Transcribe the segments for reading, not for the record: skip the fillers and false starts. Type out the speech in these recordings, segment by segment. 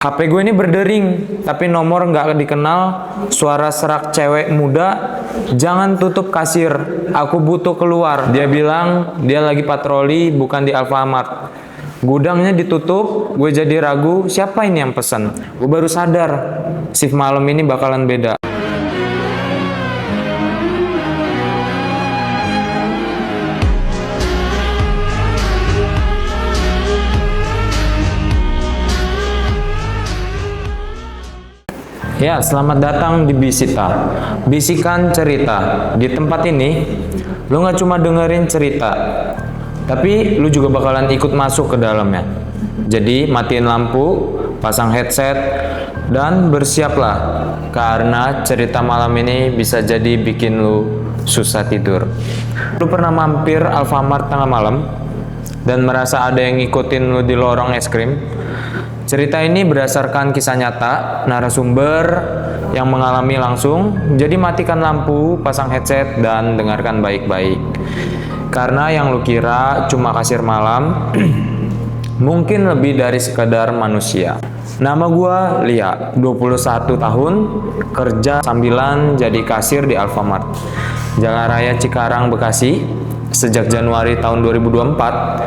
HP gue ini berdering, tapi nomor nggak dikenal, suara serak cewek muda, "Jangan tutup kasir, aku butuh keluar." Dia bilang dia lagi patroli, bukan di Alfamart. Gudangnya ditutup, gue jadi ragu, siapa ini yang pesan? Gue baru sadar, shift malam ini bakalan beda. Ya, selamat datang di Bisita, bisikan cerita. Di tempat ini, lu nggak cuma dengerin cerita, tapi lu juga bakalan ikut masuk ke dalamnya. Jadi, matiin lampu, pasang headset, dan bersiaplah, karena cerita malam ini bisa jadi bikin lu susah tidur. Lu pernah mampir Alfamart tengah malam, dan merasa ada yang ngikutin lu di lorong es krim? Cerita ini berdasarkan kisah nyata, narasumber yang mengalami langsung, jadi matikan lampu, pasang headset, dan dengarkan baik-baik. Karena yang lu kira cuma kasir malam, mungkin lebih dari sekedar manusia. Nama gua Lia, 21 tahun, kerja sambilan jadi kasir di Alfamart, Jalan Raya Cikarang, Bekasi. Sejak Januari tahun 2024,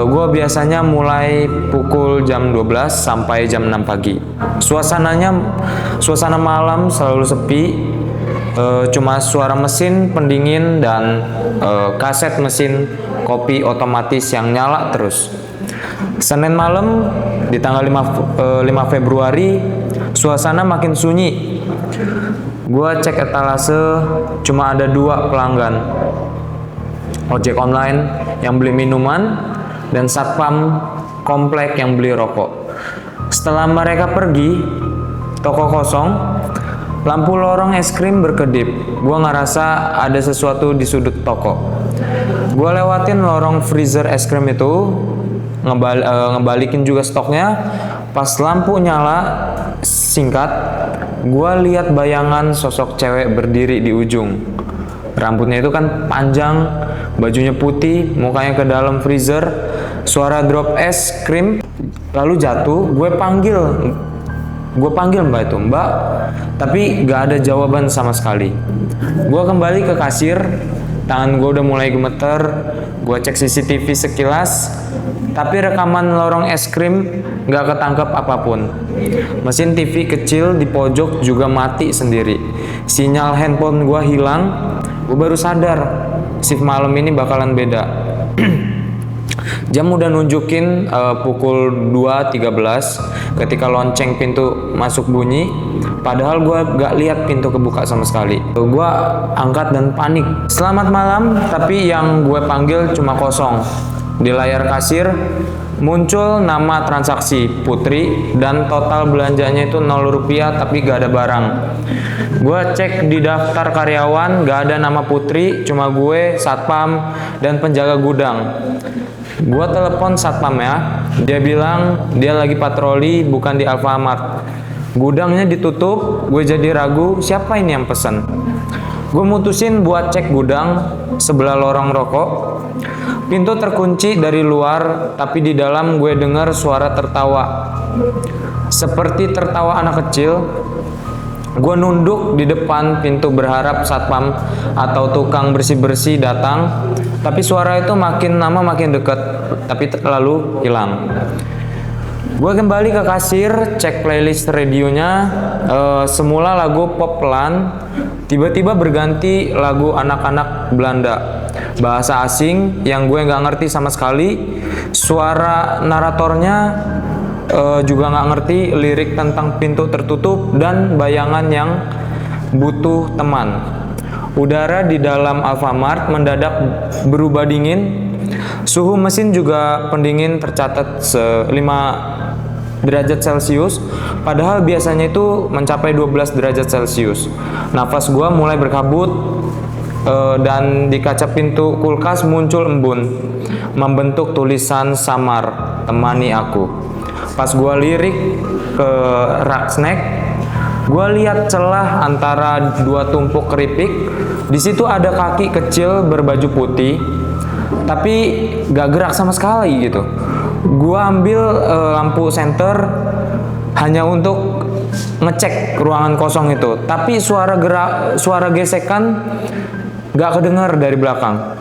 gue biasanya mulai pukul jam 12 sampai jam 6 pagi. Suasana malam selalu sepi, cuma suara mesin pendingin dan kaset mesin kopi otomatis yang nyala terus. Senin malam di tanggal 5 Februari, suasana makin sunyi. Gue cek etalase, cuma ada 2 pelanggan. Ojek online yang beli minuman, dan satpam komplek yang beli rokok. Setelah mereka pergi, toko kosong, lampu lorong es krim berkedip. Gua ngerasa ada sesuatu di sudut toko. Gua lewatin lorong freezer es krim itu, ngebalikin juga stoknya. Pas lampu nyala, singkat, gua lihat bayangan sosok cewek berdiri di ujung. Rambutnya itu kan panjang, bajunya putih, mukanya ke dalam freezer, suara drop es krim, lalu jatuh. Gue panggil mbak itu, "Mbak," tapi gak ada jawaban sama sekali. Gue kembali ke kasir, tangan gue udah mulai gemeter. Gue cek CCTV sekilas, tapi rekaman lorong es krim gak ketangkep apapun. Mesin TV kecil di pojok juga mati sendiri. Sinyal handphone gue hilang. Gue baru sadar, shift malam ini bakalan beda. Jam udah nunjukin pukul 2.13 ketika lonceng pintu masuk bunyi. Padahal gue gak lihat pintu kebuka sama sekali. Gue angkat dan panik. "Selamat malam," tapi yang gue panggil cuma kosong. Di layar kasir muncul nama transaksi Putri dan total belanjanya itu 0 rupiah, tapi gak ada barang. Gue cek di daftar karyawan, gak ada nama Putri, cuma gue, satpam, dan penjaga gudang. Gue telepon satpam ya, dia bilang dia lagi patroli, bukan di Alfamart. Gudangnya ditutup, gue jadi ragu, siapa ini yang pesan? Gue mutusin buat cek gudang sebelah lorong rokok. Pintu terkunci dari luar, tapi di dalam gue dengar suara tertawa. Seperti tertawa anak kecil. Gue nunduk di depan pintu berharap satpam atau tukang bersih-bersih datang, tapi suara itu makin lama makin dekat, tapi lalu hilang. Gue kembali ke kasir, cek playlist radionya. Semula lagu pop pelan, tiba-tiba berganti lagu anak-anak Belanda, bahasa asing yang gue nggak ngerti sama sekali. Suara naratornya juga nggak ngerti, lirik tentang pintu tertutup dan bayangan yang butuh teman. Udara di dalam Alfamart mendadak berubah dingin. Suhu mesin juga pendingin tercatat 5 derajat Celcius, padahal biasanya itu mencapai 12 derajat Celcius. Nafas gua mulai berkabut, dan di kaca pintu kulkas muncul embun, membentuk tulisan samar, "Temani aku." Pas gua lirik ke rak snack, gua lihat celah antara 2 tumpuk keripik. Di situ ada kaki kecil berbaju putih, tapi gak gerak sama sekali gitu. Gua ambil lampu senter, hanya untuk ngecek ruangan kosong itu. Tapi suara gesekan gak kedengar dari belakang.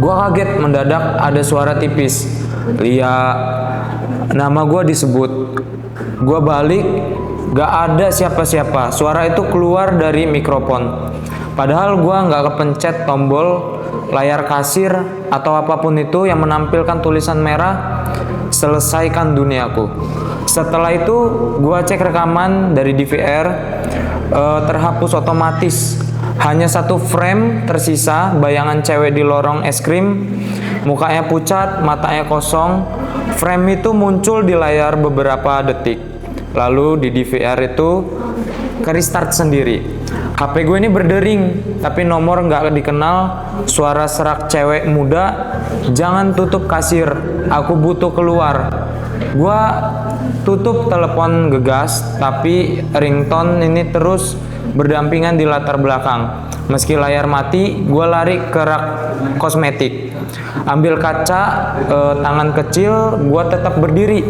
Gua kaget mendadak ada suara tipis. Lia, nama gua disebut. Gua balik, gak ada siapa-siapa. Suara itu keluar dari mikrofon. Padahal gua gak kepencet tombol layar kasir atau apapun itu yang menampilkan tulisan merah, selesaikan duniaku. Setelah itu gua cek rekaman dari DVR, terhapus otomatis. Hanya satu frame tersisa, bayangan cewek di lorong es krim, mukanya pucat, matanya kosong. Frame itu muncul di layar beberapa detik, lalu di DVR itu ke-restart sendiri. HP gue ini berdering, tapi nomor nggak dikenal. Suara serak cewek muda, jangan tutup kasir, aku butuh keluar. Gua tutup telepon gegas, tapi ringtone ini terus berdampingan di latar belakang. Meski layar mati, gue lari ke rak kosmetik, ambil kaca, tangan kecil, gue tetap berdiri.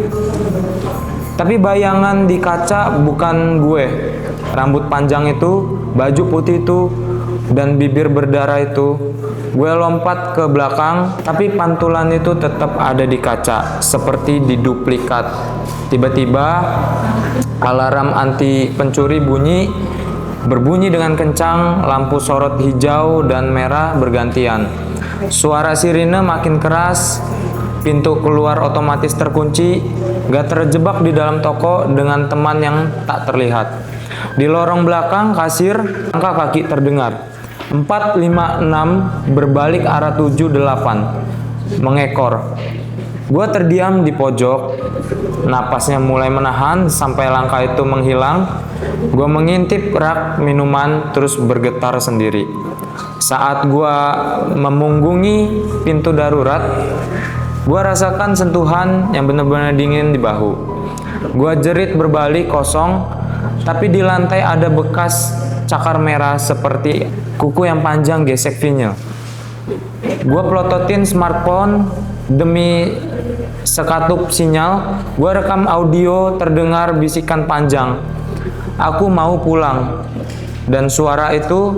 Tapi bayangan di kaca bukan gue. Rambut panjang itu, baju putih itu, dan bibir berdarah itu. Gue lompat ke belakang, tapi pantulan itu tetap ada di kaca, seperti diduplikat. Tiba-tiba alarm anti pencuri berbunyi dengan kencang, lampu sorot hijau dan merah bergantian. Suara sirine makin keras, pintu keluar otomatis terkunci, gak terjebak di dalam toko dengan teman yang tak terlihat. Di lorong belakang kasir, angka kaki terdengar. 4, 5, 6, berbalik arah 7, 8, mengekor. Gue terdiam di pojok, napasnya mulai menahan sampai langkah itu menghilang. Gue mengintip rak minuman terus bergetar sendiri. Saat gue memunggungi pintu darurat, gue rasakan sentuhan yang benar-benar dingin di bahu. Gue jerit berbalik kosong, tapi di lantai ada bekas cakar merah seperti kuku yang panjang gesek vinyl. Gue pelototin smartphone demi sekatup sinyal. Gue rekam audio, terdengar bisikan panjang, aku mau pulang. Dan suara itu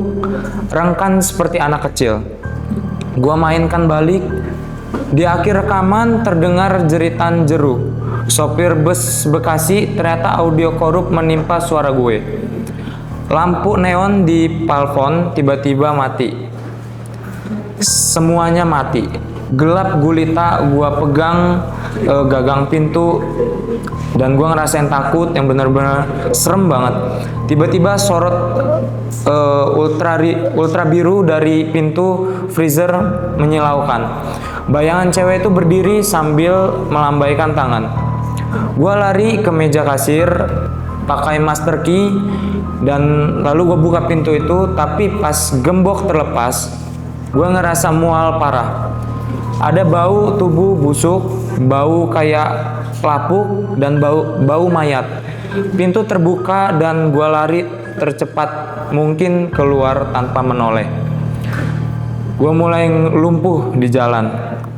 rengkan seperti anak kecil. Gue mainkan balik. Di akhir rekaman terdengar jeritan jeru. Sopir bus Bekasi, ternyata audio korup menimpa suara gue. Lampu neon di plafon tiba-tiba mati. Semuanya mati. Gelap gulita, gue pegang gagang pintu dan gue ngerasain takut yang benar-benar serem banget. Tiba-tiba sorot ultra biru dari pintu freezer menyilaukan. Bayangan cewek itu berdiri sambil melambaikan tangan. Gue lari ke meja kasir, pakai master key, dan lalu gue buka pintu itu. Tapi pas gembok terlepas, gue ngerasa mual parah. Ada bau tubuh busuk, bau kayak pelapuk, dan bau mayat. Pintu terbuka dan gue lari tercepat mungkin keluar tanpa menoleh. Gue mulai lumpuh di jalan.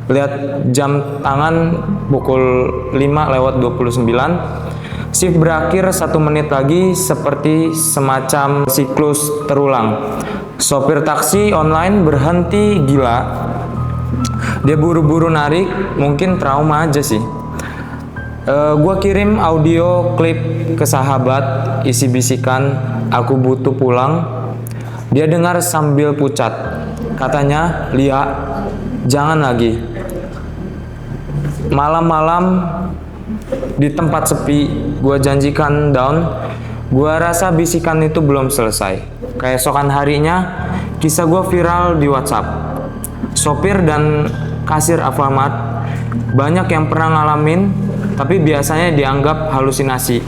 Lihat jam tangan pukul 5:29. Shift berakhir 1 menit lagi, seperti semacam siklus terulang. Sopir taksi online berhenti gila. Dia buru-buru narik, mungkin trauma aja sih. Gua kirim audio klip ke sahabat, isi bisikan, aku butuh pulang. Dia dengar sambil pucat. Katanya, Lia, jangan lagi. Malam-malam di tempat sepi, gua janjikan down. Gua rasa bisikan itu belum selesai. Keesokan harinya, kisah gua viral di WhatsApp. Sopir dan kasir Alfamart banyak yang pernah ngalamin, tapi biasanya dianggap halusinasi.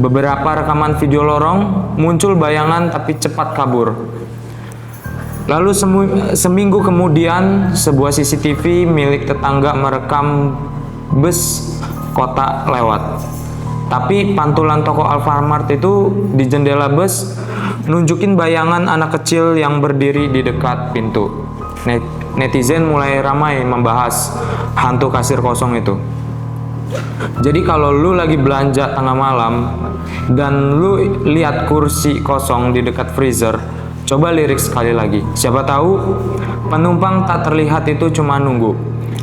Beberapa rekaman video lorong muncul bayangan tapi cepat kabur. Lalu seminggu kemudian, sebuah CCTV milik tetangga merekam bus kota lewat. Tapi pantulan toko Alfamart itu di jendela bus nunjukin bayangan anak kecil yang berdiri di dekat pintu. Netizen mulai ramai membahas hantu kasir kosong itu. Jadi kalau lu lagi belanja tengah malam dan lu lihat kursi kosong di dekat freezer, coba lirik sekali lagi. Siapa tahu penumpang tak terlihat itu cuma nunggu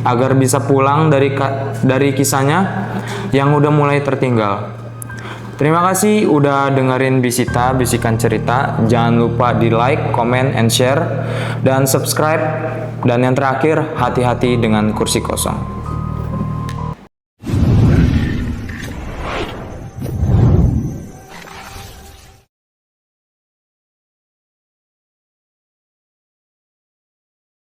agar bisa pulang dari kisahnya yang udah mulai tertinggal. Terima kasih udah dengerin Bisita, Bisikan Cerita. Jangan lupa di like, comment, and share, dan subscribe. Dan yang terakhir, hati-hati dengan kursi kosong.